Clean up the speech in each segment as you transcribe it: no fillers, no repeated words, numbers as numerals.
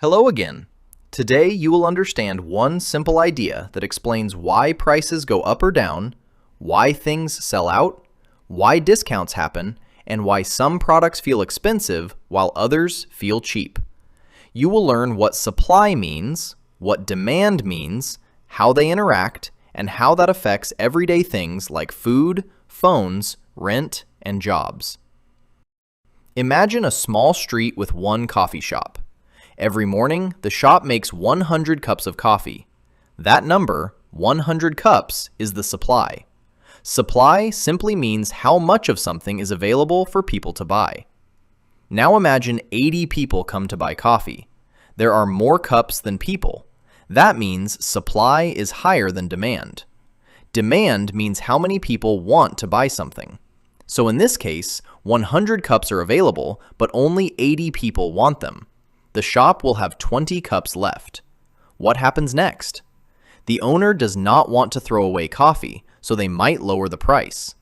Hello again. Today you will understand one simple idea that explains why prices go up or down, why things sell out, why discounts happen, and why some products feel expensive while others feel cheap. You will learn what supply means, what demand means, how they interact, and how that affects everyday things like food, phones, rent, and jobs. Imagine a small street with one coffee shop. Every morning, the shop makes 100 cups of coffee. That number, 100 cups, is the supply. Supply simply means how much of something is available for people to buy. Now imagine 80 people come to buy coffee. There are more cups than people. That means supply is higher than demand. Demand means how many people want to buy something. So in this case, 100 cups are available, but only 80 people want them. The shop will have 20 cups left. What happens next? The owner does not want to throw away coffee, so they might lower the price.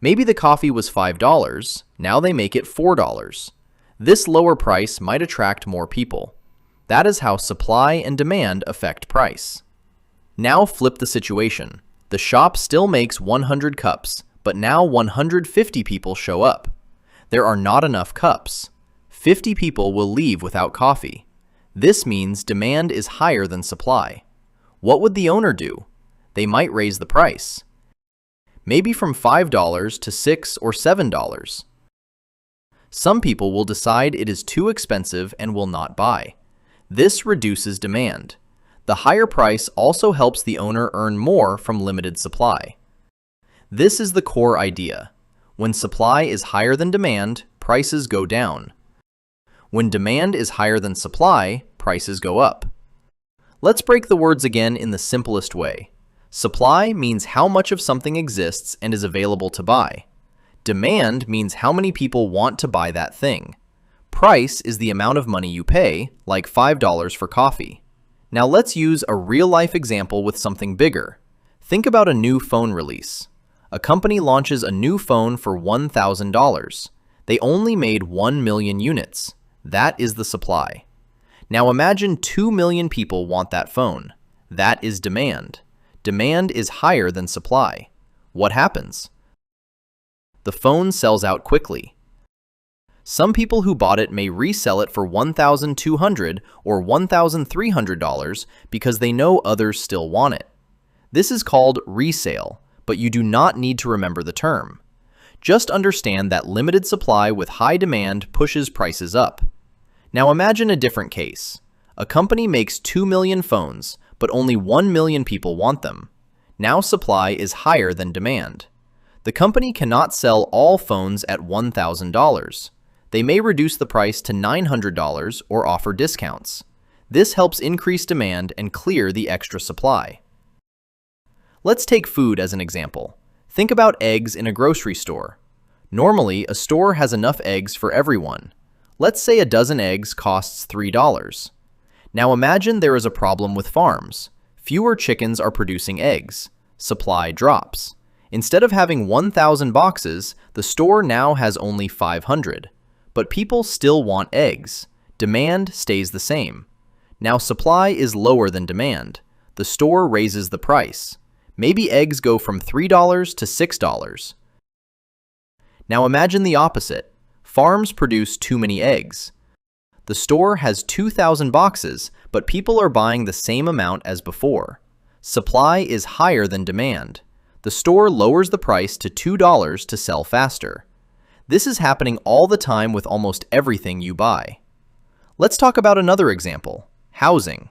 Maybe the coffee was $5, now they make it $4. This lower price might attract more people. That is how supply and demand affect price. Now flip the situation. The shop still makes 100 cups, but now 150 people show up. There are not enough cups. 50 people will leave without coffee. This means demand is higher than supply. What would the owner do? They might raise the price. Maybe from $5 to $6 or $7. Some people will decide it is too expensive and will not buy. This reduces demand. The higher price also helps the owner earn more from limited supply. This is the core idea. When supply is higher than demand, prices go down. When demand is higher than supply, prices go up. Let's break the words again in the simplest way. Supply means how much of something exists and is available to buy. Demand means how many people want to buy that thing. Price is the amount of money you pay, like $5 for coffee. Now let's use a real-life example with something bigger. Think about a new phone release. A company launches a new phone for $1,000. They only made 1 million units. That is the supply. Now imagine 2 million people want that phone. That is demand. Demand is higher than supply. What happens? The phone sells out quickly. Some people who bought it may resell it for $1,200 or $1,300 because they know others still want it. This is called resale, but you do not need to remember the term. Just understand that limited supply with high demand pushes prices up. Now imagine a different case. A company makes 2 million phones, but only 1 million people want them. Now supply is higher than demand. The company cannot sell all phones at $1,000. They may reduce the price to $900 or offer discounts. This helps increase demand and clear the extra supply. Let's take food as an example. Think about eggs in a grocery store. Normally, a store has enough eggs for everyone. Let's say a dozen eggs costs $3. Now imagine there is a problem with farms. Fewer chickens are producing eggs. Supply drops. Instead of having 1,000 boxes, the store now has only 500. But people still want eggs. Demand stays the same. Now supply is lower than demand. The store raises the price. Maybe eggs go from $3 to $6. Now imagine the opposite. Farms produce too many eggs. The store has 2,000 boxes, but people are buying the same amount as before. Supply is higher than demand. The store lowers the price to $2 to sell faster. This is happening all the time with almost everything you buy. Let's talk about another example, housing.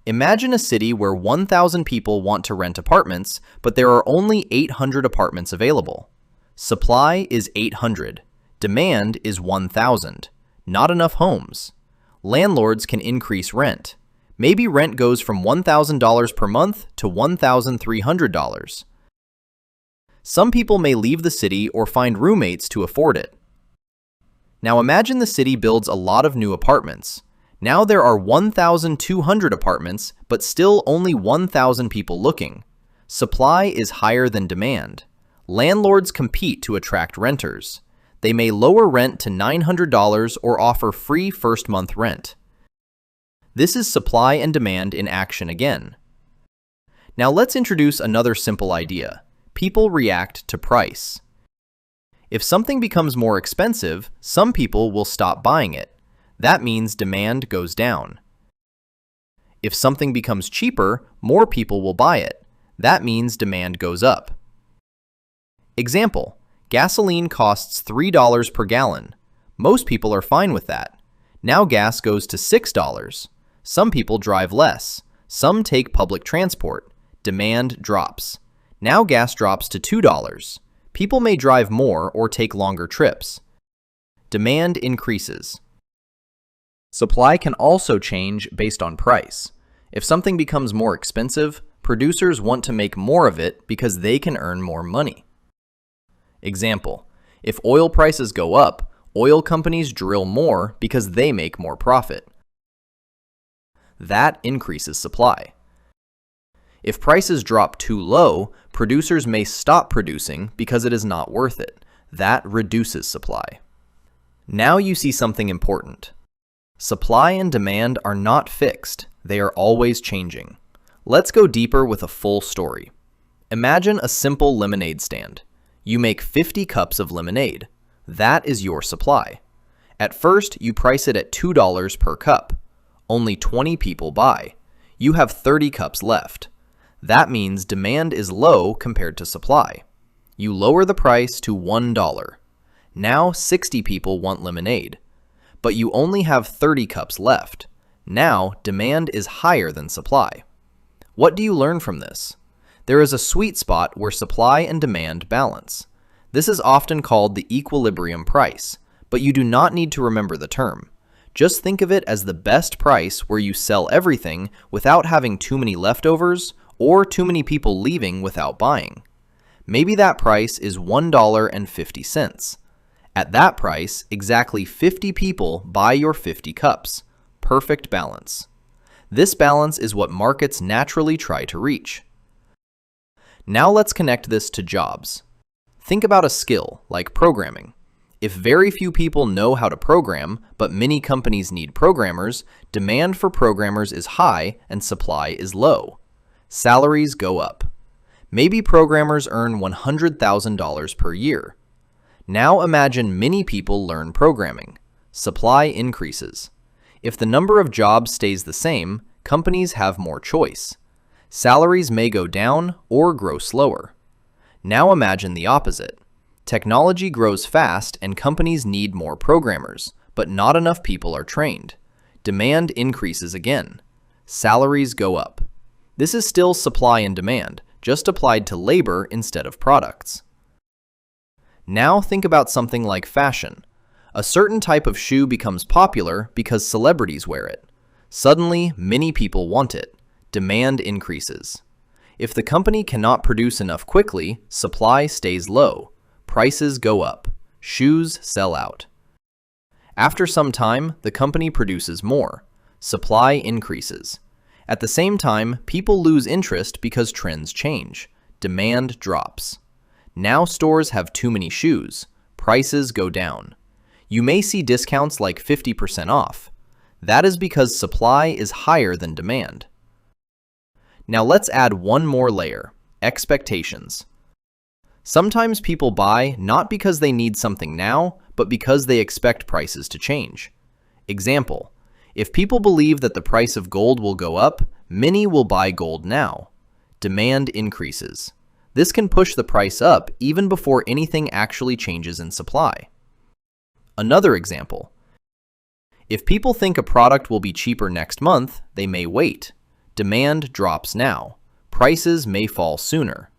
Imagine a city where 1,000 people want to rent apartments, but there are only 800 apartments available. Supply is 800. Demand is 1,000. Not enough homes. Landlords can increase rent. Maybe rent goes from $1,000 per month to $1,300. Some people may leave the city or find roommates to afford it. Now imagine the city builds a lot of new apartments. Now there are 1,200 apartments, but still only 1,000 people looking. Supply is higher than demand. Landlords compete to attract renters. They may lower rent to $900 or offer free first month rent. This is supply and demand in action again. Now let's introduce another simple idea. People react to price. If something becomes more expensive, some people will stop buying it. That means demand goes down. If something becomes cheaper, more people will buy it. That means demand goes up. Example: gasoline costs $3 per gallon. Most people are fine with that. Now gas goes to $6. Some people drive less. Some take public transport. Demand drops. Now gas drops to $2. People may drive more or take longer trips. Demand increases. Supply can also change based on price. If something becomes more expensive, producers want to make more of it because they can earn more money. Example: if oil prices go up, oil companies drill more because they make more profit. That increases supply. If prices drop too low, producers may stop producing because it is not worth it. That reduces supply. Now you see something important. Supply and demand are not fixed. They are always changing. Let's go deeper with a full story. Imagine a simple lemonade stand. You make 50 cups of lemonade. That is your supply. At first, you price it at $2 per cup. Only 20 people buy. You have 30 cups left. That means demand is low compared to supply. You lower the price to $1. Now 60 people want lemonade. But you only have 30 cups left. Now demand is higher than supply. What do you learn from this? There is a sweet spot where supply and demand balance. This is often called the equilibrium price, but you do not need to remember the term. Just think of it as the best price where you sell everything without having too many leftovers or too many people leaving without buying. Maybe that price is $1.50. At that price, exactly 50 people buy your 50 cups. Perfect balance. This balance is what markets naturally try to reach. Now let's connect this to jobs. Think about a skill like programming. If very few people know how to program, but many companies need programmers, demand for programmers is high and supply is low. Salaries go up. Maybe programmers earn $100,000 per year. Now imagine many people learn programming. Supply increases. If the number of jobs stays the same, companies have more choice. Salaries may go down or grow slower. Now imagine the opposite. Technology grows fast and companies need more programmers, but not enough people are trained. Demand increases again. Salaries go up. This is still supply and demand, just applied to labor instead of products. Now think about something like fashion. A certain type of shoe becomes popular because celebrities wear it. Suddenly, many people want it. Demand increases. If the company cannot produce enough quickly, supply stays low. Prices go up. Shoes sell out. After some time, the company produces more. Supply increases. At the same time, people lose interest because trends change. Demand drops. Now stores have too many shoes. Prices go down. You may see discounts like 50% off. That is because supply is higher than demand. Now let's add one more layer: expectations. Sometimes people buy not because they need something now, but because they expect prices to change. Example: if people believe that the price of gold will go up, many will buy gold now. Demand increases. This can push the price up even before anything actually changes in supply. Another example: if people think a product will be cheaper next month, they may wait. Demand drops now. Prices may fall sooner.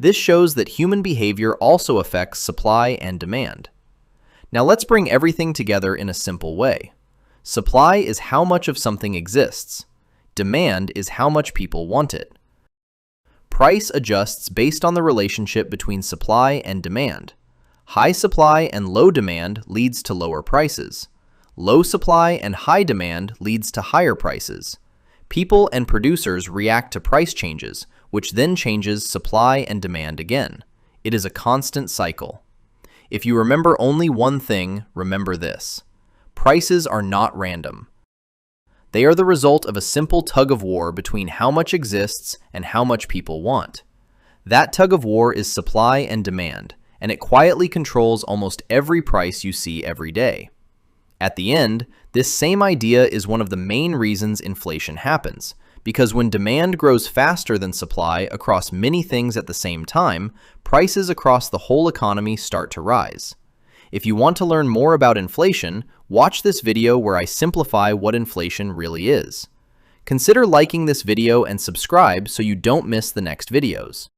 This shows that human behavior also affects supply and demand. Now let's bring everything together in a simple way. Supply is how much of something exists. Demand is how much people want it. Price adjusts based on the relationship between supply and demand. High supply and low demand leads to lower prices. Low supply and high demand leads to higher prices. People and producers react to price changes, which then changes supply and demand again. It is a constant cycle. If you remember only one thing, remember this: prices are not random. They are the result of a simple tug of war between how much exists and how much people want. That tug of war is supply and demand, and it quietly controls almost every price you see every day. At the end, this same idea is one of the main reasons inflation happens, because when demand grows faster than supply across many things at the same time, prices across the whole economy start to rise. If you want to learn more about inflation, watch this video where I simplify what inflation really is. Consider liking this video and subscribe so you don't miss the next videos.